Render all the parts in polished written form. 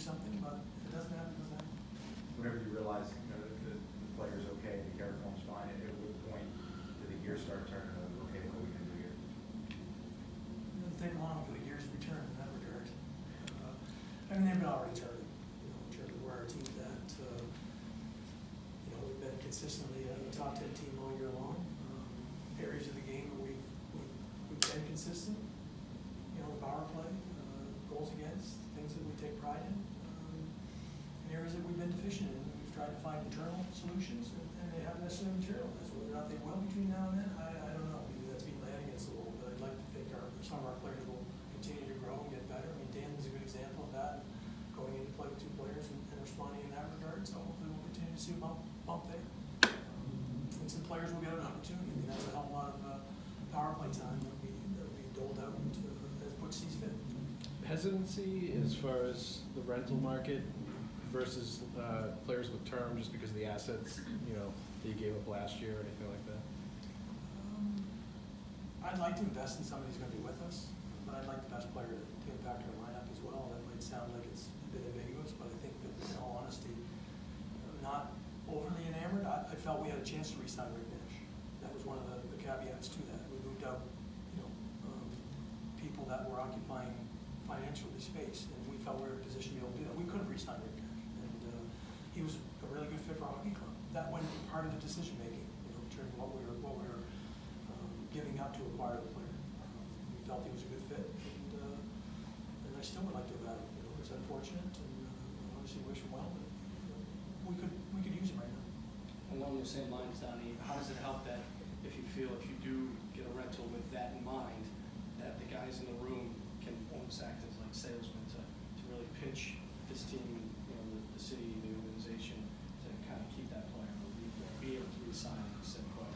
something, but if it doesn't happen, it doesn't happen. Whenever you realize, you know, the player's okay, the care form's fine, at what point do the gears start turning? Okay, what are we going to do here? It doesn't take long for the gears to return in that regard. I mean, they've been already turning, you know, in terms of where our team's at. You know, we've been consistently a top 10 team all year long. Areas of the game where we've been consistent, you know, power play, goals against, things that we take pride in, and areas that we've been deficient in. We've tried to find internal solutions, and they haven't necessarily materialized. Whether or not they will between now and then, I don't know. Maybe that's being led against the wall, but I'd like to think some of our players will continue to grow and get better. I mean, Dan is a good example of that, going in to play with two players and responding in that regard. So hopefully we'll continue to see a bump there. And some players will get an opportunity. I mean, that's a hell of a lot of power play time that we doled out as Butch sees fit. Hesitancy as far as the rental market versus players with term, just because of the assets, you know, that you gave up last year or anything like that? I'd like to invest in somebody who's going to be with us, but I'd like the best player to impact our lineup as well. That might sound like it's a bit ambiguous, but I think that, in all honesty, I'm not overly enamored. I felt we had a chance to re-sign Rick Nash. That was one of the caveats to that. We moved out, you know, people that were occupying financially space, and we felt we were in a position to be able to do that. We could have re-signed Rick Nash, and he was a really good fit for our hockey club. That went part of the decision making, you know, in terms of what we were giving up to acquire the player. We felt he was a good fit, and I still would like to have had him. You know, it's unfortunate, and obviously wish him well, but we could use him right now. Along the same lines, Donnie, how does it help that if you do get a rental with that in mind, that the guys in the room can almost act as like salesmen to really pitch this team, you know, the city, the organization, to kind of keep that player, be able to re-sign said player?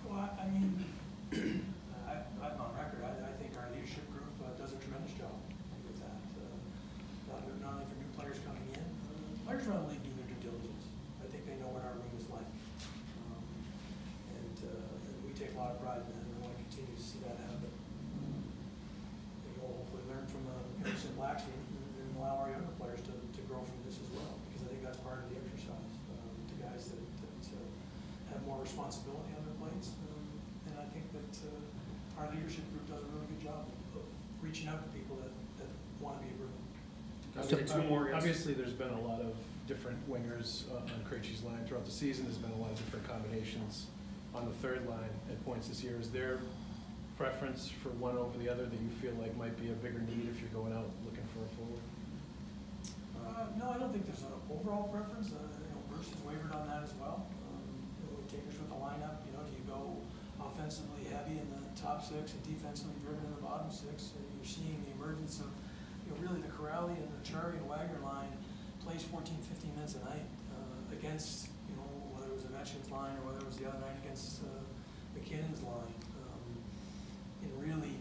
Well, I mean, I'm on record. I think our leadership group does a tremendous job with that. Not only for new players coming in, players around the league do their due diligence. I think they know what our room is like, and we take a lot of pride in that, and I want to continue to see that happen. We'll hopefully learn from Anderson Black's and allow our younger players to grow from this as well, because I think that's part of the exercise. To guys that have more responsibility on their plates. And I think that our leadership group does a really good job of reaching out to people that want to be a group. Obviously, there's been a lot of different wingers on Krejci's line throughout the season. There's been a lot of different combinations on the third line at points this year. Is there preference for one over the other that you feel like might be a bigger need if you're going out looking for a forward? No, I don't think there's an overall preference. You know, Bruce has wavered on that as well. Takers with the lineup, you know, do you go offensively heavy in the top six and defensively driven in the bottom six? And you're seeing the emergence of, you know, really the Corrali and the Chari and Wagner line plays 14, 15 minutes a night against, you know, whether it was the Vetchin's line or whether it was the other night against McKinnon's line, and really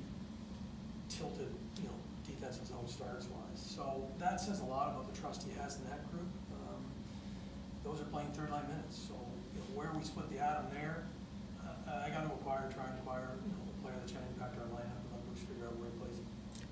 tilted, you know, defensive zone starts wise. So that says a lot about the trust he has in that group. Those are playing third line minutes. So where we split the atom there, I got to try and acquire, you know, a player that's going to impact our lineup and let Bruce figure out where he plays.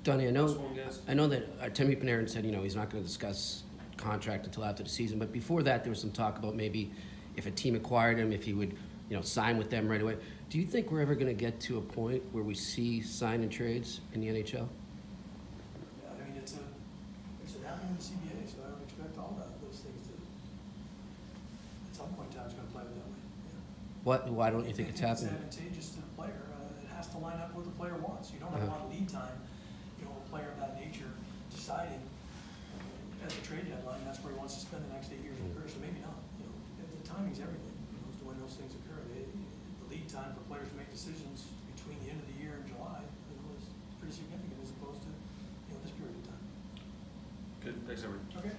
Donnie, I know that Artemi Panarin said, you know, he's not going to discuss contract until after the season, but before that there was some talk about maybe if a team acquired him, if he would, you know, sign with them right away. Do you think we're ever going to get to a point where we see sign and trades in the NHL? Yeah, I mean, it's happening in the CBA, so I would expect all those things to, at some point in time, it's going to play that way. Yeah. Why don't you think it's happening? It's advantageous to the player. It has to line up what the player wants. You don't have a lot of lead time. You know, a player of that nature deciding at the trade deadline, that's where he wants to spend the next 8 years of his career. So maybe not. You know, the timing's everything. You know, as to when those things occur. The lead time for players to make decisions between the end of the year and July, you know, is pretty significant as opposed to, you know, this period of time. Good. Thanks, everyone. Okay.